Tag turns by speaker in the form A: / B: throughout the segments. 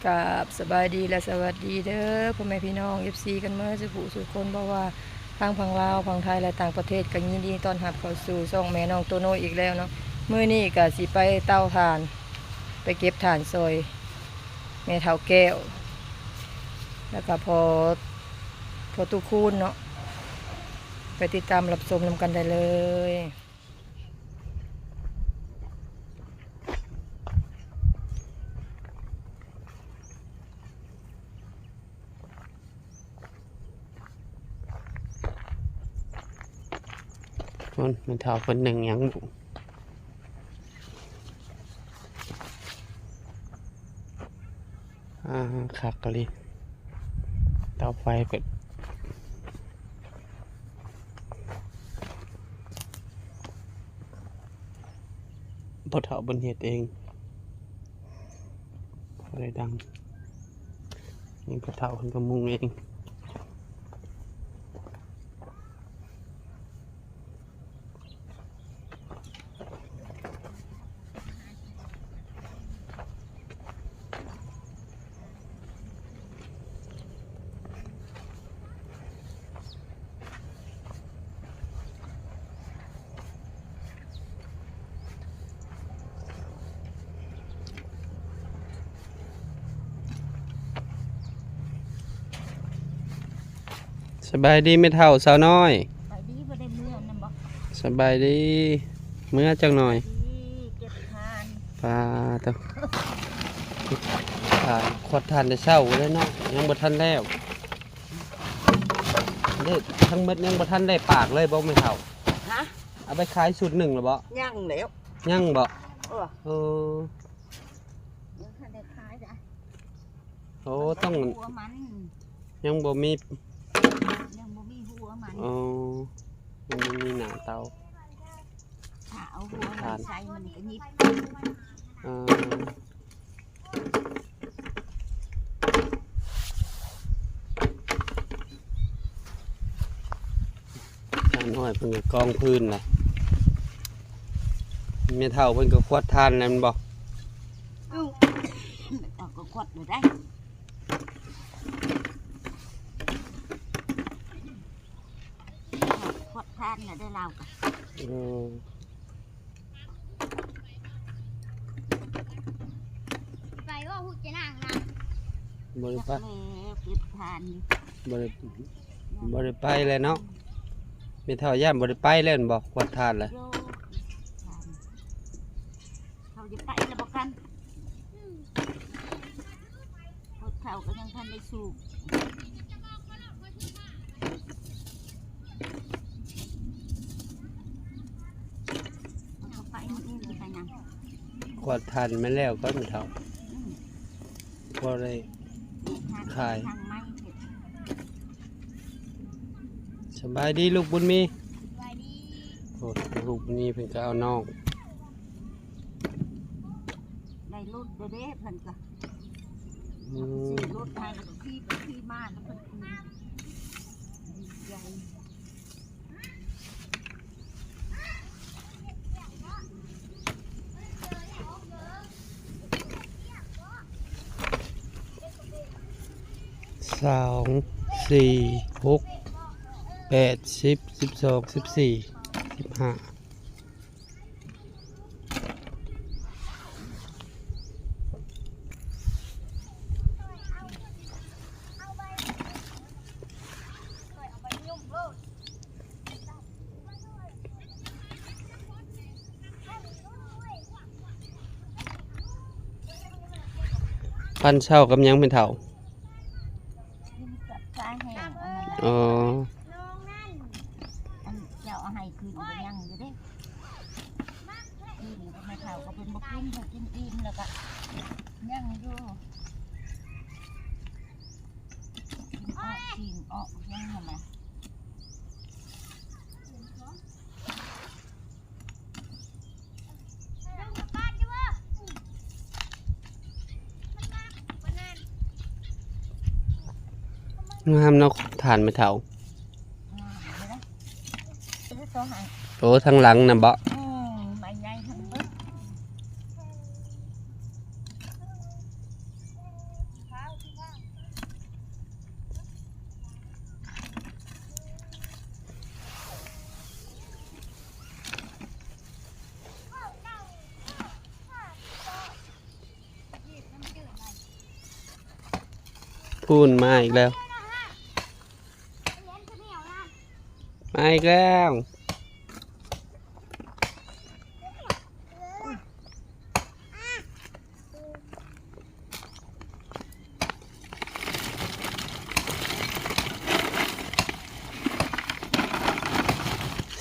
A: กับสบายดีและสวัสดีเด้อพ่อแม่พี่น้องFCกันเมื่อสุขสุขคนบอกว่าพังลาวพังไทยและต่างประเทศกันยินดีต้อนรับเข้าสู่ช่องแม่น้องโตโน่อีกแล้วเนาะมื้อนี้ก็สิไปเตาถ่านไปเก็บถ่านซอยแม่เฒ่าแก้วแล้วก็พอตุคูนเนาะไปติดตามรับชมนำกันได้เลย
B: มันเท่าคนหนึ่งยังขักกะลิเตาไฟเปิดพอเท่าบนเหตุเองอะไรดังนี่พอเท่าคนก็มุงเองสบายดีไม่เท่าสาวน้อย
C: ไปดีบ่ได้เมื่อนะบ่
B: สบายดีเมื่อจังหน่อย
C: เก็บทาน
B: ปลาตัวทานขวดทานได้เศร้าเลยเนาะยังบ่ทันแล้วได้ทั้งเม็ดยังบ่ทันได้ปากเลยบ่ไม่เท่า
C: ฮะ
B: เอาไปขายสูตรหนึ่งหรือบ่
C: ย่างแล้ว
B: ยังบ่
C: เออยังทันได้ขายจ้ะ
B: โอ้ต้อง
C: หัวมัน
B: ยังบ่มี
C: หัวมัน
B: ยังบ่มีหน้าเตา
C: ถ้าเอาหัวมันใส่มันก็ยิบ
B: น้อยเพิ่นก็กองพื้นน่ะไม่เท่าเพิ่นก็ควดทานแล้วมันบ่
C: เอาก็ขวดเลยได้ขวดทานน่ะได้เราก็
D: ไปว่าพูดจะนั่งนะ
B: บ่ได้ไป
C: เก็บทาน
B: บ่ได้ไปเลยเนาะไม่เท่าย่านบ่ได้ไปเล่นบ่ควดทานเลย
C: เขาจะไปแล้วบ่กันเขาก็ยังทันได้สูบ
B: ขวดทานมาแล้วก็ไม่เท่าพอได้ขายสบายดีลูกบุญมีโอ้ลูกบุญมีเพิ่นก็เอาน้อง
C: ได้รถเด้เพิ่นก็รถไทยที่มาแล้วเพิ่นใหญ่
B: 2 4 6 8 10 12 14 15พันเช่ากับยังเป็นเถ่าอ๋อ
C: เจ้าเอาให้คืนก็ยังอยู่เด้คืนก็ไม่เท่าก็เป็นบ่กินเขากินอิ่มแล้วก็ยังอยู่กินออกยังทำไม
B: งามเนาะทานไม่เท่าโอ้ทางหลังนะบ่
C: ไม่ใหญ่ทั้งเบิด
B: พูนมาอีกแล้วมาอีกแล้ว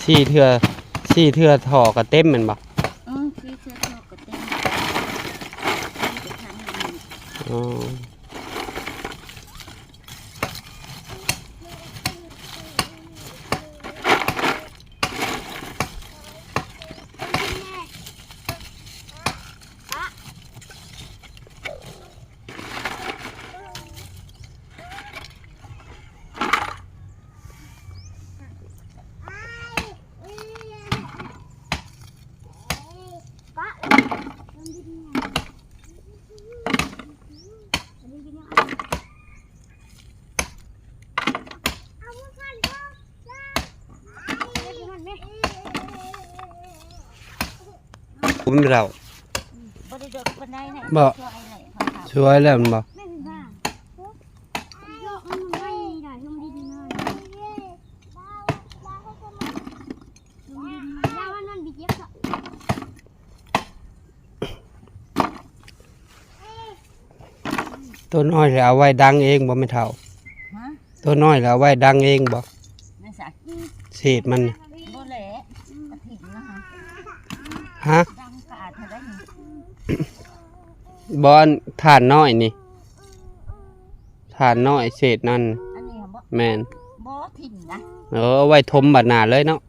B: สี่เทื่อถอก็เต็มแม่นบ่
C: ที่เสื้อทอกก็เต็มจะทำอย่างนี้
B: อ๋อผมเรา
C: บ่ได้เดินคนใดไหน
B: บ่
C: ช่วยไหนเขาถาม
B: ช่วยแล้วมันบ่ ตัวน้อยแล้วเอาไว้ดังเองบ่ไม่เท่า
C: ฮะ
B: ตัวน้อยแล้วเอาไว้ดังเองบ่
C: นั่นสัก
B: เศษมันน่ะ
C: บ่แหละกระถิ่นนะคะ
B: ฮะ
C: ดังกาดเท่าได้นี่
B: บอนฐานน้อยนี่ฐานน้อยเศษนั่น
C: อันนี้บ่
B: แม่น
C: บ่ถิ่นนะ
B: เอาไว้ทมบัดหน้าเลยเนาะ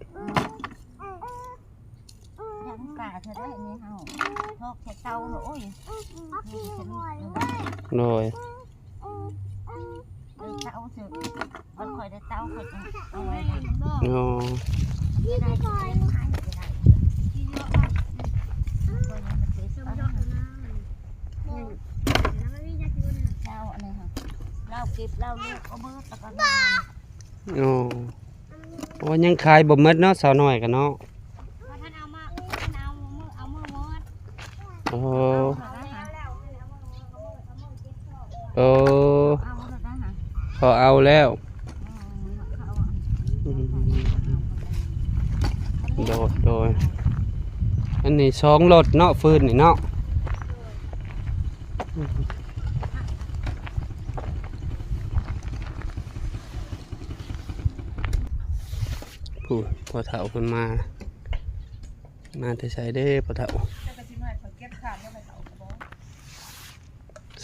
C: ดังกาดเท่าได้นี่เฮาทอกใส่เตาโอ้ยนี่ฉัน
B: โดย
C: เตาเถอะมันค่อยได้เตาค่อยเอาไว้
B: โอ้
C: ไม่ได้ก็ได้ไม่ได้เจ้าอะไรค่ะเราเก็บเราลูกเอาเบิดตะกัน
B: โอ้โอ้ยังขายบ่หมดเนาะสาวน้อยกันเนาะโอ้โอ้เขาเอาแล้วโดยอันนี้สองรถเนาะฟืนนี่เนาะผู้พอเฒ่าเพิ่นมาแต่ใส่เด้พอเฒ่า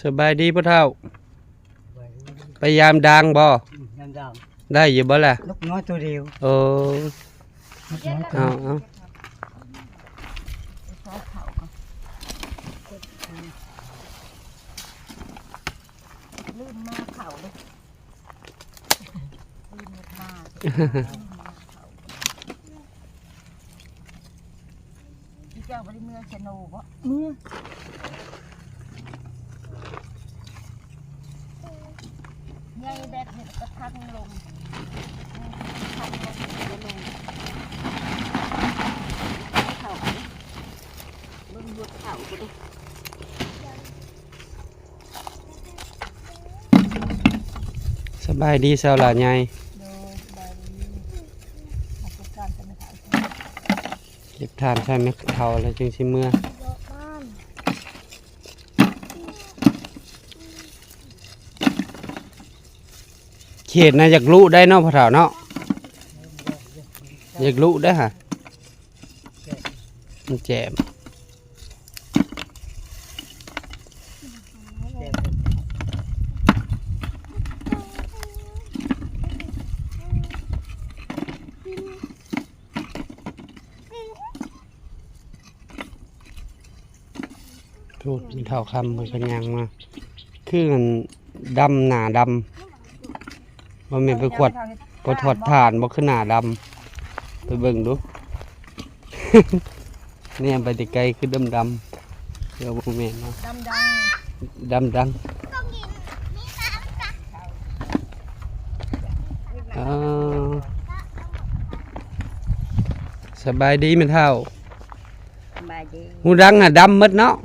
B: สบายดีพอเฒ่าพยายามดังบ่
D: ยังดัง
B: ได้อยู่บ่ล่ะ
D: ลูกน้อยตัวเดียว
B: โอ้
D: ลูกน้อยตัว
B: เอา
C: ลืมมาเข่าเลยลืมมาที่เจ้าบริเมืองชโนบ่เมื่อใหญ่แบบนี้ก็ทังลงทังลงจะลงเข่าเบิ่งยุดเข่าก็ได้
B: สบายดีสาวหลานใหญ่เก็บทานใช่ไหมเท่าแล้วจึงสิเมื่อเขตน่ะอยากรู้ได้เนาะพ่อเฒ่าเนาะอยากรู้ได้ฮะมันแจ่มถูกเท่าคำมันกันยังมาคือมันดำหนาดำมันไม่ไปขวดพอถอดถ่านบ่ขึ้นหนาดำไปเบิ่งดู เนี่ยไปติไกลคือดำเดี๋ยวบ่แม่นเนาะดำสบายดีไหมเท่า
C: บายดี
B: หูดังอ่ะดำหมดเนาะ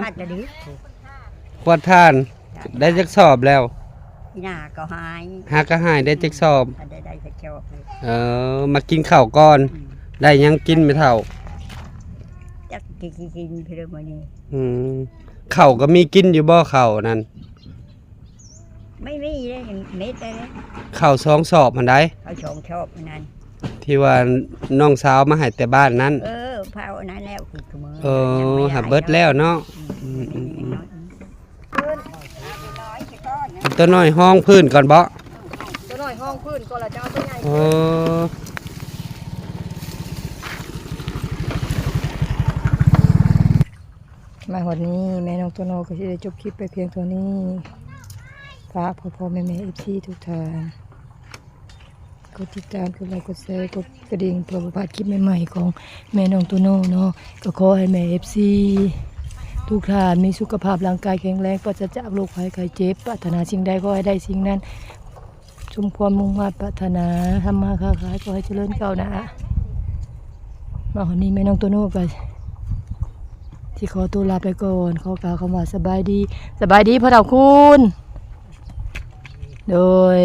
C: พาดกระดิษ
B: ขวดทานได้จักสอบแล้ว
C: อีหน้าก็หาย
B: หากระหายได้จักสอบ
C: ถ้าได้สักจอบเลย
B: มากินข้าวก่อน ได้ยังกินไม่เท่า
C: จักกินเพื่อมานี่
B: ข้าวก็มีกินอยู่บ่ข้าวนั่น
C: ไม่มีเลยเม็ดเลย
B: ข้าว2สอบมันได้
C: เขาชงชอบนั่น
B: ที่ว่าน้องสาวมาให้แต่บ้านนั้น
C: เผานั้นแล้วคือมือ
B: หาเบิดแล้วเนาะตัวน้อยห้องพื้นก่อนบ่
A: ตัวน้อยห้องพื้นก็ละจะเอาตัวใหญ่ มาวันนี้แม่น้องตัวโนก็จะได้จบคลิปไปเพียงเท่านี้ฝากพ่อแม่FCทุกท่านกดติดตามกดไลค์กดแชร์กดกระดิ่งเพื่อประพลาดคลิปใหม่ๆของแม่น้องตัวโนเนาะก็ขอให้แม่ FC ทุกท่านมีสุขภาพร่างกายแข็งแรงปราศจากโรคภัยไข้เจ็บปรารถนาสิ่งใดก็ให้ได้สิ่งนั้นสมความมุ่งมั่นปรารถนาทำมาค้าขายก็ให้เจริญก้าวหน้ามาวันนี้แม่น้องตัวโนก็ที่ขอตัวลาไปก่อนขอกล่าวคำว่าสบายดีพ่อเฒ่าคุณโดย